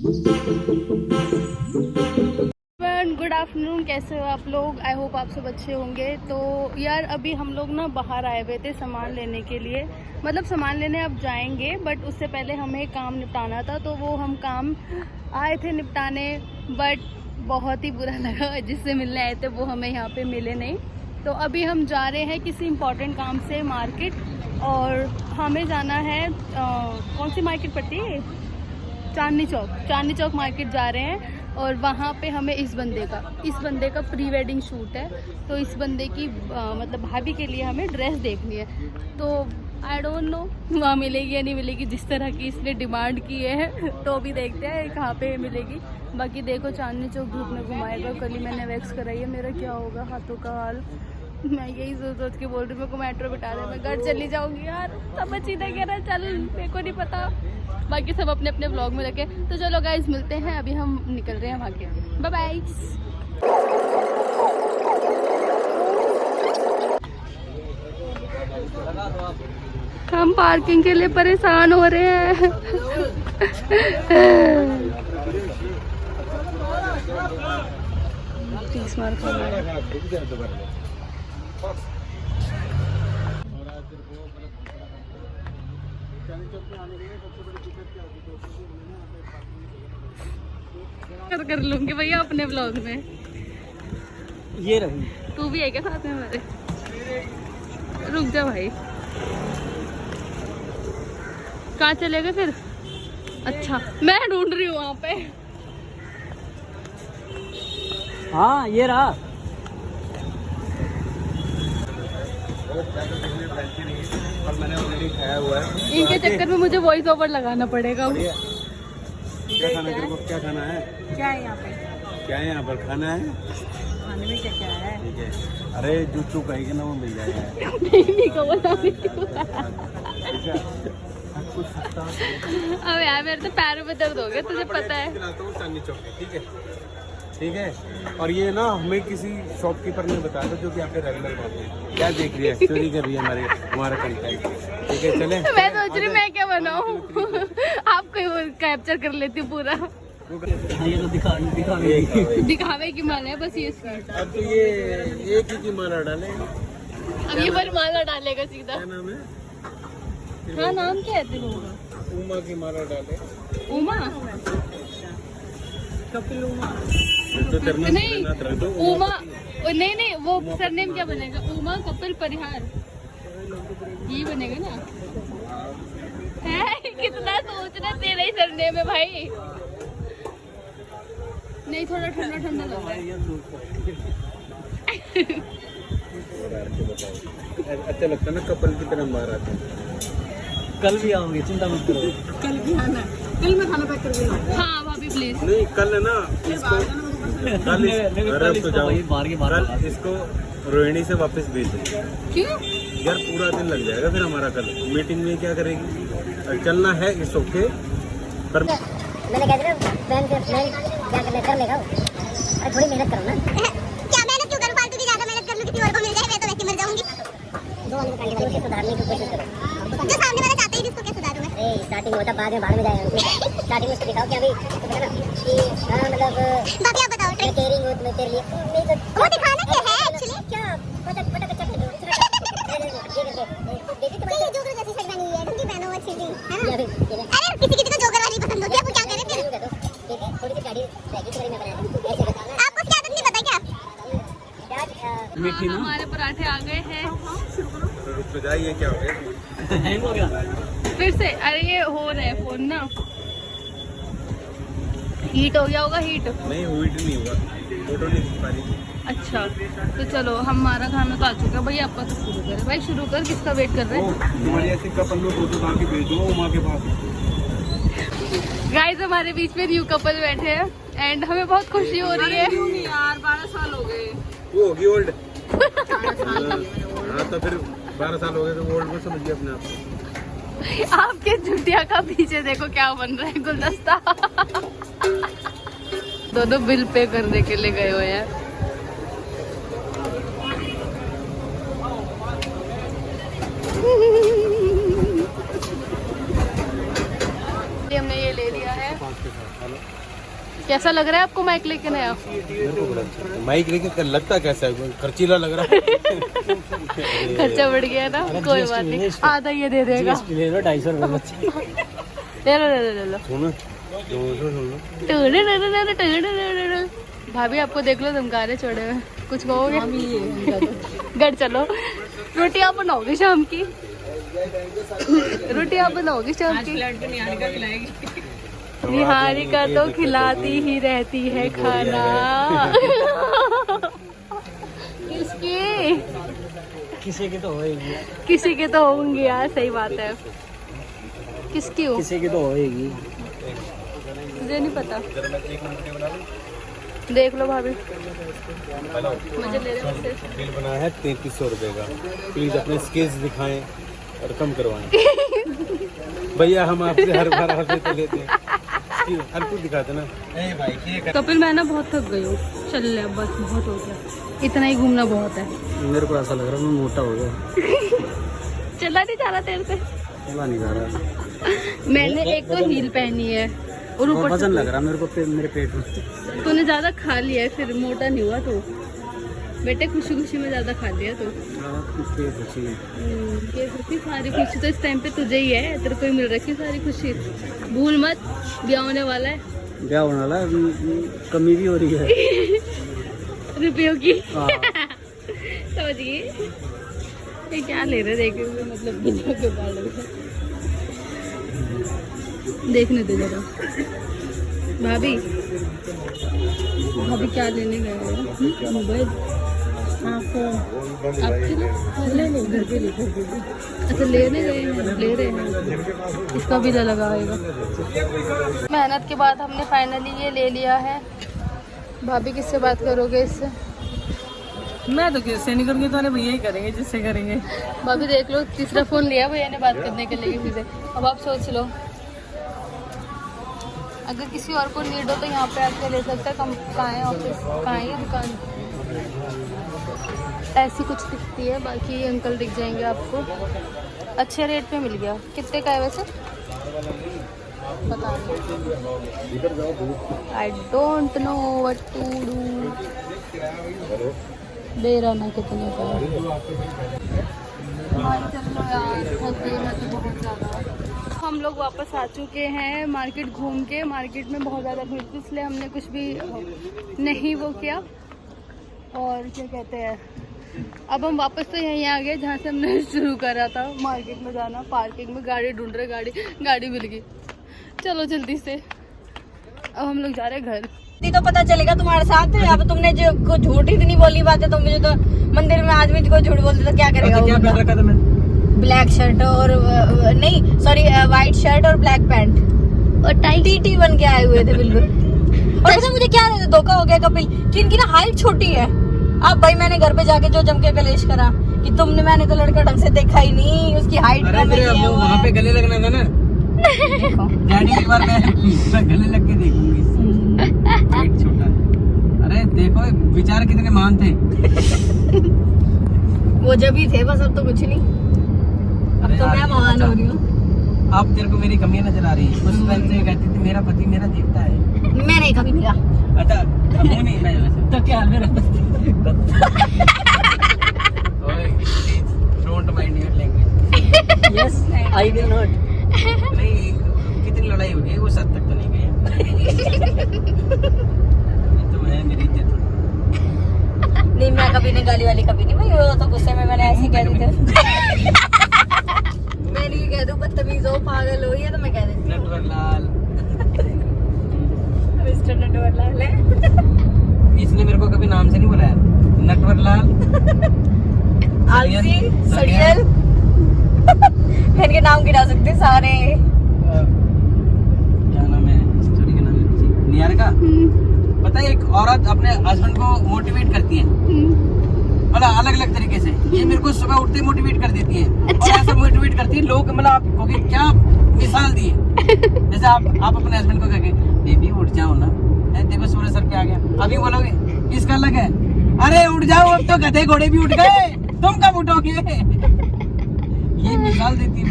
Good afternoon, कैसे हो आप लोग? आई होप आप सब अच्छे होंगे। तो यार अभी हम लोग ना बाहर आए हुए थे सामान लेने के लिए, मतलब सामान लेने अब जाएंगे, बट उससे पहले हमें काम निपटाना था, तो वो हम काम आए थे निपटाने, बट बहुत ही बुरा लगा। जिससे मिलने आए थे वो हमें यहाँ पे मिले नहीं। तो अभी हम जा रहे हैं किसी इम्पोर्टेंट काम से मार्केट, और हमें जाना है कौन सी मार्केट पड़ती है? चांदनी चौक मार्केट जा रहे हैं। और वहाँ पे हमें इस बंदे का प्री वेडिंग शूट है, तो इस बंदे की मतलब भाभी के लिए हमें ड्रेस देखनी है। तो आई डोंट नो वहाँ मिलेगी या नहीं मिलेगी, जिस तरह की इसने डिमांड की है। तो अभी देखते हैं कहाँ पे मिलेगी। बाकी देखो चांदनी चौक धूप में घुमाएगा। कल ही मैंने वैक्स कराई है, मेरा क्या होगा हाथों का हाल। मैं यही सोच के बोल रही हूँ, मेरे को मेट्रो बिठा दे, मैं घर चली जाऊँगी यार। समझ ही नहीं कह रहा, चल मेरे को नहीं पता। बाकी सब अपने अपने ब्लॉग में रखे। तो चलो गाइस मिलते हैं, अभी हम निकल रहे हैं वहाँ के। Bye bye. हम पार्किंग के लिए परेशान हो रहे हैं। कर लूंगी भैया अपने ब्लॉग में। ये रही, तू भी है क्या साथ में हमारे? रुक जा भाई, कहाँ चलेगा फिर? अच्छा मैं ढूंढ रही हूँ वहाँ पे। हाँ ये रहा। मैंने ऑलरेडी खाया हुआ है। इनके चक्कर में मुझे वॉइस ओवर लगाना पड़ेगा। क्या खाना है? क्या खाना है? क्या है यहाँ पे? क्या है यहाँ पर खाना है? खाने में क्या क्या है? ठीक है, अरे जो तू कहेगी ना वो मिल जाएगा। नहीं को बता। ठीक है, सब कुछ सस्ता। अब यार मेरे तो पैरों में दर्द हो गया, तुझे पता है। दिलाता हूँ चांदनी चौक में, ठीक है? ठीक है, और ये ना हमें किसी शॉपकीपर ने बताया था जो कि यहाँ पे रेगुलर बात है। क्या देख रही है? चोरी कर रही है हमारा कंटेंट। ठीक है चले। मैं सोच रही मैं क्या बनाऊँ। आपको कैप्चर कर लेती हूँ पूरा। ये तो दिखावे की माला है बस ये इसकी। अब तो ये एक ही की माला डाले। अब ये वरमाला डालेगा सीधा। क्या नाम है? हाँ नाम क्या है तेरे का? उमा की माला डाले। उमा? कपिल उमा। तो तेरे नाम नहीं ना रख दो। उमा, नहीं वो सरनेम क्या बनेगा? उमा कपिल परिहार, ये बनेगा ना? है कितना सोचना, तेरा ही सरनेम है भाई। नहीं थोड़ा ठंडा ठंडा लग रहा है। अच्छा लगता है ना कपल की तरह बाहर आते हैं। कल भी आओगे, चिंता मत करो। कल भी आना, कल मैं खाना पैक करके लाऊंगी। हाँ भाभी प्लीज। नहीं कल है ना इसको, कल अरे तो जाओ कल इसको रोहिणी से वापस भेज दो। क्यों यार पूरा दिन लग जाएगा फिर हमारा। कल मीटिंग में क्या करेगी? चलना है इस ओके पर मैंने कह दिया बहन क्या कर लेगा। अरे थोड़ी मेहनत करो ना। क्या मेहनत क्यों करूं? फालतू की ज्यादा मेहनत कर लूं, किसी और को मिल जाए, मैं तो वैसे मर जाऊंगी। दो वाले कांडे वाले को सुधारने की कोशिश करो। जो सामने वाला चाहता है जिसको क्या सुधारूं मैं? ए स्टार्टिंग होता बाद में जाएगा। स्टार्टिंग में उसको दिखाओ कि अभी तो पता ना कि हां मतलब बाकी आप बताओ ट्रिक केयरिंग हो तुम्हें तेरे लिए वो दिखाना क्या है एक्चुअली? क्या पटक पटक कर दो। देखिए तुम्हारी जोकर जैसी शक्ल नहीं है, तुमकी बहनों अच्छी थी है ना? अरे किसी किसी को जोकर वाली पसंद होती है, वो क्या करे फिर? ठीक है थोड़ी सी गाड़ी रहेगी तो मैं बना दूं। ऐसे बताना आपको क्या आदत नहीं पता क्या? मीठी ना हमारे पराठे आ गए हैं। रुक तो जाइए, क्या हो गया? हैंग हो गया फिर से? अरे ये हो रहा है फोन ना, हीट हो गया होगा। हीट नहीं हीट नहीं हुआ, फोटो नहीं खींच पा रही। अच्छा तो चलो हमारा खाना तो आ चुका है। भाई आपका तो शुरू करें भाई, शुरू कर। किसका वेट कर रहे हैं? तुम्हारी ऐसी कपल में फोटो उठा के भेज दो उमा के पास। गाइस हमारे बीच में न्यू कपल बैठे हैं एंड हमें बहुत खुशी हो रही है। यार 12 साल हो गए। वो होगी ओल्ड। हाँ तो फिर 12 साल हो गए तो ओल्ड को समझिए अपने आप को। आपके चुटिया का पीछे देखो क्या बन रहा है, गुलदस्ता। दोनों बिल पे करने के लिए गए हुए हैं। हमने ये ले लिया है कैसा लग रहा है आपको माइक लेके नया? माइक लेके लगता कैसा है, खर्चीला लग रहा है। खर्चा बढ़ गया ना, कोई बात नहीं, आधा ये दे देगा। ले लो 250 रुपए बच्चे। ले लो ले लो ले लो। सुनो भाभी आपको देख लो धमका रहे छोड़े हुए, कुछ कहोगे? घर चलो, रोटी आप बनाओगे शाम की? रोटी आप बनाओगे शाम की? निहारिका तो खिलाती ही रहती है खाना। किसकी? किसी की तो होएगी, किसी के तो होंगे यार, सही बात है। किसकी हो? किसी की तो होएगी। मुझे नहीं पता, देख लो भाभी। मुझे ले रहे मुझसे। बिल बना है 3300 रुपए का। प्लीज अपने स्केल्स दिखाएं और कम करवाएं। भैया हम आपसे हर बार हाथ तो लेते हैं, हर कुछ दिखाते ना। कपिल मैं ना बहुत थक गई हूँ, चल ले अब, बस बहुत हो गया, इतना ही घूमना बहुत है। मेरे को ऐसा लग रहा है मैं मोटा हो गया। चला नहीं जा रहा तेरे से? चला नहीं जा रहा। मैंने एक तो हील पहनी है और ऊपर वजन लग रहा है मेरे को मेरे पेट में। तूने ज्यादा खा लिया है, फिर मोटा नहीं हुआ तू बेटे, खुशी खुशी में ज्यादा खा लिया तू। ये खुशी, सारी खुशी तो इस टाइम पे तुझे ही है, तेरे को ही मिल रखी सारी खुशी। भूल मत, ब्याह होने वाला है। ब्याह होने वाला है, कमी भी हो रही है रुपयों की। हाँ। समझ गई? ये क्या ले रहे देखे हुए, मतलब बिना के बाल देखने दे जरा। भाभी भाभी क्या लेने गए हो? मोबाइल आपको आपके लिए? ले लो, घर के लिए, घर के लिए। अच्छा लेने गए हैं, ले रहे हैं, इसका भी तो लगा होगा। मेहनत के बाद हमने फाइनली ये ले लिया है। भाभी किससे बात करोगे इससे? मैं तो किससे नहीं करूँगी, तो भैया ही करेंगे जिससे करेंगे। भाभी देख लो, तीसरा फोन लिया भैया ने बात करने के लिए किसी से। अब आप सोच लो, अगर किसी और को नीड हो तो यहाँ पे आके ले सकते हैं। कहाँ है ऑफिस, कहाँ है दुकान? ऐसी कुछ दिखती है, बाकी ये अंकल दिख जाएंगे आपको। अच्छे रेट पे मिल गया। कितने का है वैसे? पता नहीं, I don't know what to do. दे रहा ना कितने का। चलो यार, थक गई मैं तो बहुत ज़्यादा। हम लोग वापस आ चुके हैं मार्केट घूम के। मार्केट में बहुत ज़्यादा भीड़ थी, इसलिए हमने कुछ भी नहीं वो किया। और क्या कहते हैं, अब हम वापस तो यहीं आ गए जहाँ से हमने शुरू करा था, मार्केट में जाना। पार्किंग में गाड़ी ढूंढ रहे, गाड़ी मिल गई। चलो जल्दी से, अब हम लोग जा रहे हैं घर। तो पता चलेगा तुम्हारे साथ। अब तुमने जो झूठ इतनी बोली बात है, तो मुझे तो मंदिर में आदमी को झूठ बोलते तो क्या करेगा? क्या पहन रखा था मैं? ब्लैक शर्ट और नहीं सॉरी वाइट शर्ट और ब्लैक पैंट और टाई टी बन के आए हुए थे बिल्कुल। और पता मुझे क्या धोखा हो गया कपिल, कि इनकी ना हाइट छोटी है। अब भाई मैंने घर पे जाके जो जम के कलेश करा कि तुमने, मैंने तो लड़का ढंग से देखा ही नहीं, उसकी हाइट कम है। वहाँ पे गले लगना था ना। डैडी एक बार मैं गले लग के देखूंगी। हाइट छोटा है। अरे देखो विचार कितने महान थे। वो जब ही थे बस, अब तो कुछ नहीं। अब तो मैं महान हो रही हूँ। अब तेरे को मेरी कमियां नजर आ रही है। उस टाइम तो ये कहती थी मेरा पति मेरा देवता है। मैंने कभी नहीं कहा। अच्छा वो नहीं मैं तो क्या मेरा don't mind your language. Yes I will not. नहीं कितनी लड़ाई हो गई, वो सद तक तो नहीं गई। तो है मेरी इज्जत। नहीं मैं कभी नहीं गाली वाली कभी नहीं, मैं वो तो गुस्से में मैंने ऐसे ही कह दी थी। मैं नहीं कह दूं बदतमीज हो, पागल हो, ये तो मैं कह देती हूँ। नटवर लाल मिस्टर नटवर लाल है। इसने मेरे को कभी नाम से नहीं बुलाया। नटवर लाल आलसी सड़ियल मैं इनके नाम गिरा सकते सारे। क्या नाम है स्टोरी का नाम है निहारिका। पता है एक औरत अपने हस्बैंड को मोटिवेट करती है, मतलब अलग अलग तरीके से। ये मेरे को सुबह उठते मोटिवेट कर देती है। और ऐसा मोटिवेट करती है लोग, मतलब आपको क्या मिसाल दी है। जैसे आप अपने हस्बैंड को कहेंगे बेबी उठ जाओ ना, देखो सूर्य सर पे आ गया, अभी बोलोगे इसका अलग है, अरे उठ जाओ अब तो गधे घोड़े भी उठ गए, तुम कब उठोगे। ये मिसाल देती है।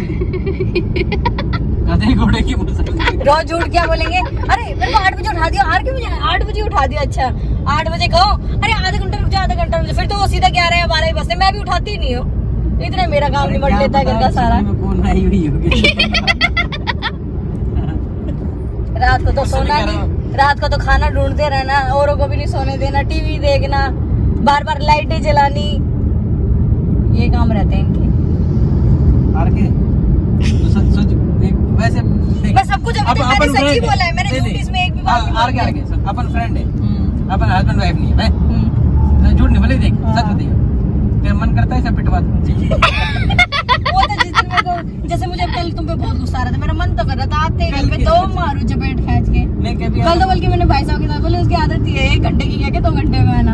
गधे घोड़े की मुश्किल। रोज झूठ क्या बोलेंगे, अरे मेरे को 8 बजे उठा दिया, 8 बजे उठा दिया, अच्छा 8 बजे कहो, अरे आधा घंटा रुक जा, आधा घंटा रुक जा, फिर तो वो सीधा 11 या 12 बजते, मैं भी उठाती नहीं हूँ, इतना मेरा काम निपट लेता है घर का सारा। कौन आई हुई होगी। रात को तो सोना नहीं, रात को तो खाना ढूंढते रहना, औरों को भी नहीं सोने देना, टीवी देखना, बार बार लाइटें जलानी, ये काम रहते हैं इनके। आर के तो सोच वैसे मैं सब कुछ अभी मैंने सच्ची बोला है, मैंने झूठ इसमें एक भी बात नहीं आर के अपन फ्रेंड है, हम्म, अपन हस्बैंड वाइफ नहीं है, मैं झूठ नहीं बोले, देख सच बताइए, तेरा मन करता है सब पिटवा दूं। वो तो जिस दिन मेरे को, जैसे मुझे कल तुम पे बहुत गुस्सा आ रहा था, मेरा मन तो कर रहा था आते घर पे तो मारू चपेट खींच के। नहीं कभी कल तो बल्कि मैंने भाई साहब के साथ बोले, उसकी आदत ही है 1 घंटे की क्या 2 घंटे में आना।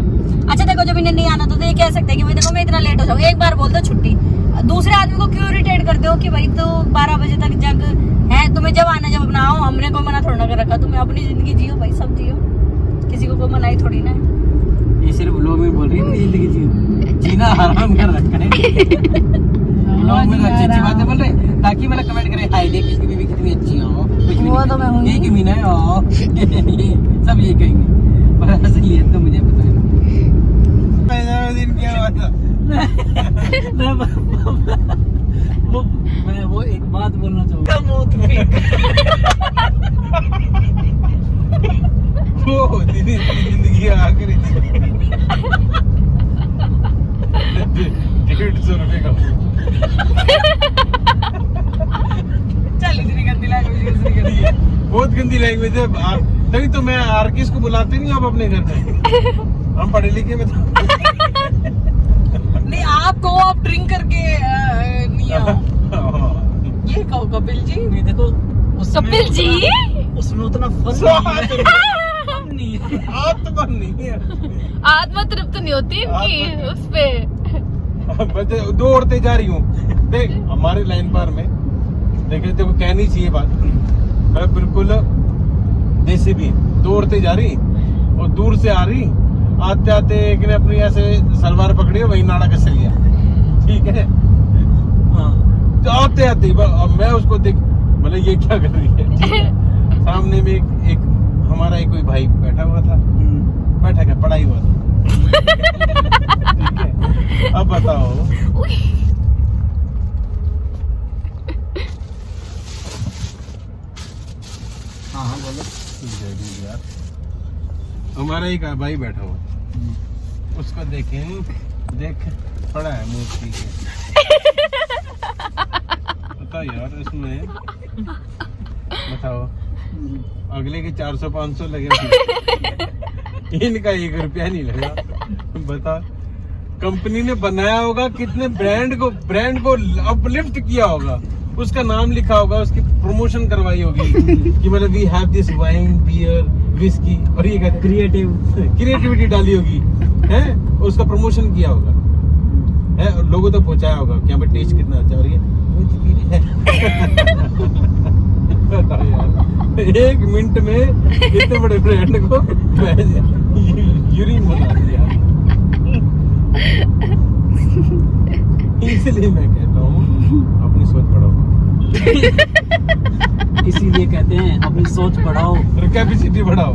अच्छा देखो जब इन्हें नहीं आना तो ये कह सकते हैं कि भाई देखो मैं इतना लेट हो जाऊँ, एक बार बोल दो छुट्टी, दूसरे आदमी को क्यों इरिटेट करते हो कि भाई तो 12 बजे तक जग है, तुम्हें जब आना जब अपना आओ, हमने कोई मना थोड़ा कर रखा, तुम्हें अपनी जिंदगी जियो भाई, सब जियो, किसी को कोई मनाही थोड़ी ना है। ये सिर्फ लोग में बोल रही है जिंदगी जीना हराम कर रखा है। लोग में अच्छी बातें बोल रहे ताकि मतलब कमेंट करें हाय देख इसकी बीवी कितनी अच्छी हो, कुछ भी वो तो मैं हूँ यही की मीना है सब यही कहेंगे, पर असलियत तो मुझे पता है। दिन क्या हुआ था? मैं वो एक बात बोलना चाहूँगा, वो जिंदगी आखिरी 150 रुपए का। चल इतनी गंदी लैंग्वेज बहुत गंदी लैंग्वेज है, तभी तो मैं आर्किस को बुलाते नहीं आप अपने घर में, हम पढ़े लिखे में तो नहीं आपको आप ड्रिंक करके नहीं आओ, ये कहो कपिल जी, नहीं देखो कपिल जी उसमें उतना फन नहीं है। आत्मा नहीं है, आत्मा तृप्त नहीं होती इनकी उस पे। बच्चे 2 औरतें जा रही हूँ, देख हमारे लाइन पार में देखे तो कहनी चाहिए बात, मैं बिल्कुल देसी भी 2 औरतें जा रही और दूर से आ रही, आते आते एक ने अपनी ऐसे सलवार पकड़ी वही नाड़ा कस लिया, ठीक है हाँ तो आते आते अब मैं उसको देख मतलब ये क्या कर रही है, ठीक है? सामने में एक हमारा एक कोई भाई बैठा हुआ था, बैठा क्या पढ़ाई हुआ था, ठीक है? अब बताओ हाँ बोलो। यार हमारा एक भाई बैठा हुआ, उसको देखें देख पड़ा है मूर्ति के, बताओ यार इसमें बताओ अगले के 400-500 लगे इनका 1 रुपया नहीं लगा, बता कंपनी ने बनाया होगा कितने ब्रांड को अपलिफ्ट किया होगा, उसका नाम लिखा होगा, उसकी प्रमोशन करवाई होगी कि मतलब we have this wine beer whisky, और ये कहते क्रिएटिविटी डाली होगी है, उसका प्रमोशन किया होगा है, और लोगों तक पहुंचाया होगा कि यहाँ पे टेस्ट कितना अच्छा, और ये बताओ यार 1 मिनट में इतने बड़े ब्रांड को यूरिन बना दिया। इसलिए मैं कहता हूँ अपनी सोच बढ़ाओ, इसीलिए कहते हैं अपनी सोच बढ़ाओ और कैपेसिटी बढ़ाओ।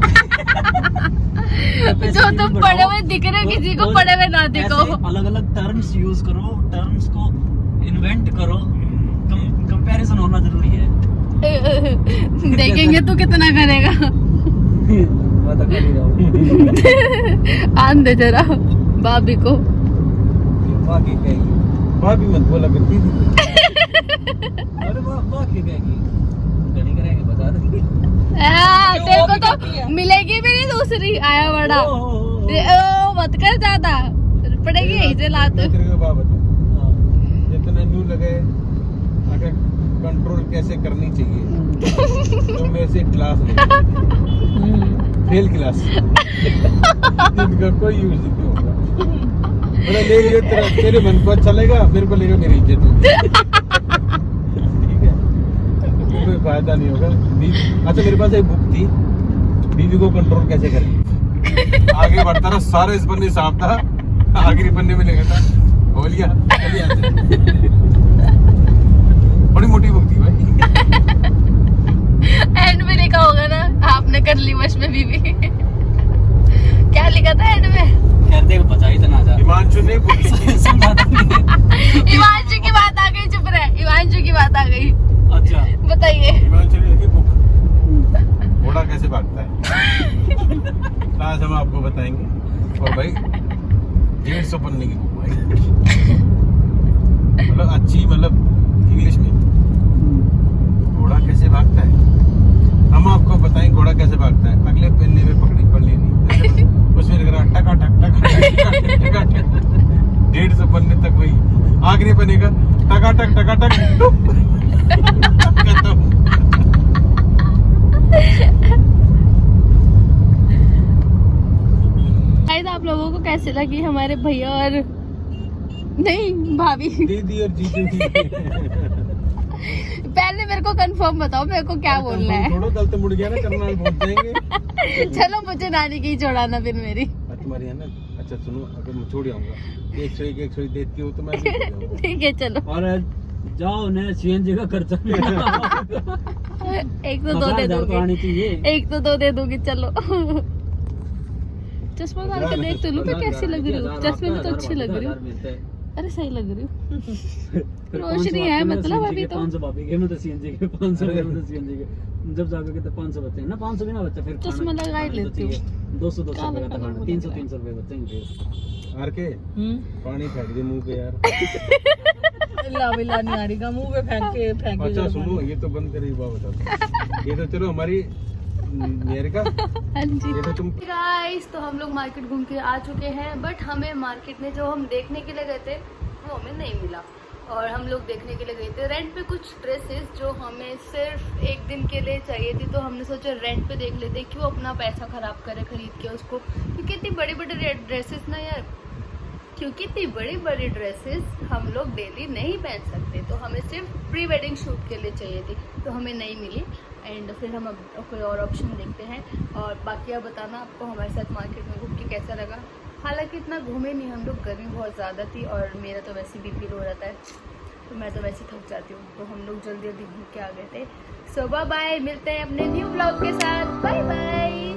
जो तुम पढ़े हुए दिख रहे हो किसी को पढ़े हुए ना दिखो। अलग अलग टर्म्स यूज करो, टर्म्स को इन्वेंट करो, कंपैरिजन होना जरूरी है। देखेंगे तू कितना करेगा। पता कर ही रहा हूँ। आन दे जरा भाभी को। बाकी कहेगी, भाभी मत बोला करती थी। अरे बाकी कहेगी, नहीं करेंगे बता देंगे। तेरे को तो मिलेगी भी नहीं दूसरी, आया बड़ा ओ मत कर ज्यादा, पड़ेगी यही से लात। तेरे को बात बता, जितना न्यू लगे अगर कंट्रोल कैसे करनी चाहिए तो मेरे से क्लास ले, फेल क्लास, इनका कोई यूज नहीं होगा। ले लियो, तेरे मन को अच्छा लगेगा, मेरे को लगेगा मेरी इज्जत होगी, ठीक है? कोई फायदा नहीं होगा। अच्छा मेरे पास एक बुक थी, बीवी को कंट्रोल कैसे करें, आगे बढ़ता रहा, सारा इस पन्ने साफ था, आखिरी पन्ने में लगा था हो लिया, चलिए बड़ी मोटी बुक थी भाई। एंड में लिखा होगा ना, आपने कर ली वश में बीवी। क्या लिखा था एंड में? यार देख बचा ही तो ना जा। हिमांशु ने बोली। समझाता नहीं। हिमांशु की बात आ गई, चुप रहे, हिमांशु की बात आ गई। अच्छा बताइए। हिमांशु ने लिखी बुक, घोड़ा कैसे भागता है। आज हम आपको बताएंगे। और भाई 150 पन्ने की बुक भाई, मतलब अच्छी, मतलब इंग्लिश में घोड़ा कैसे भागता है। हम आपको बताएं घोड़ा कैसे भागता है। अगले पन्ने में पढ़ लेनी, उसमें लिख रहा टका टक टका टक। 150 पन्ने तक वही, आखिरी पन्ने का टका टक खत्म। शायद आप लोगों को कैसे लगी हमारे भैया और नहीं भाभी। दीदी और जीजू की पहले मेरे को कंफर्म बताओ, मेरे को क्या बोलना है। थोड़ा गलत मुड़ गया ना, करनाल पहुंच जाएंगे। चलो मुझे नानी की ही छोड़ाना फिर मेरी। तुम्हारी है ना। अच्छा सुनो, अगर मैं छोड़ आऊंगा 101 देती हो तो मैं भी छोड़ जाऊंगा। ठीक है चलो। और जाओ ने सीएनजी का खर्चा भी एक तो दो दे दूंगी, आनी चाहिए। एक तो दो दे दूंगी। चलो चश्मा डाल के देख तो लूं मैं कैसी लग रही हूँ। चश्मे में तो अच्छी लग रही हूँ। अरे सही लग रही हूँ। रोशनी है मतलब अभी तो। 500 भाभी के, मतलब सीएनजी के 500 के, मतलब सीएनजी के जब जाके तो 500 बचते हैं ना। 500 भी ना बच्चा फिर चश्मा लगा ही लेती हूँ। 200 रुपए का खाना, 300 रुपए बचेंगे। आर के पानी फेंक दे मुंह पे यार। लाविला नहीं आ रही का मुंह पे फेंक अच्छा सुनो, ये तो बंद करी बात बता। ये तो चलो हमारी निहारिका, हाँ जी ये तो तुम गाइस, तो हम लोग मार्केट घूम के आ चुके हैं, बट हमें मार्केट में जो हम देखने के लिए गए थे वो हमें नहीं मिला। और हम लोग देखने के लिए गए थे रेंट पे कुछ ड्रेसेस जो हमें सिर्फ एक दिन के लिए चाहिए थी, तो हमने सोचा रेंट पे देख लेते, क्यों अपना पैसा खराब करे खरीद के उसको, क्योंकि इतनी बड़ी बड़ी ड्रेसेस ना यार, क्योंकि इतनी बड़ी बड़ी ड्रेसेस हम लोग डेली नहीं पहन सकते, तो हमें सिर्फ प्री वेडिंग शूट के लिए चाहिए थी, तो हमें नहीं मिली। एंड फिर हम अब कोई और ऑप्शन देखते हैं। और बाकी आप बताना आपको हमारे साथ मार्केट में घूम के कैसा लगा। हालांकि इतना घूमे नहीं हम लोग, गर्मी बहुत ज़्यादा थी और मेरा तो वैसे बीपी लो रहता है, तो मैं तो वैसे थक जाती हूँ, तो हम लोग जल्दी जल्दी घूम के आ गए थे। सो बाय बाय, मिलते हैं अपने न्यू ब्लॉग के साथ। Bye bye.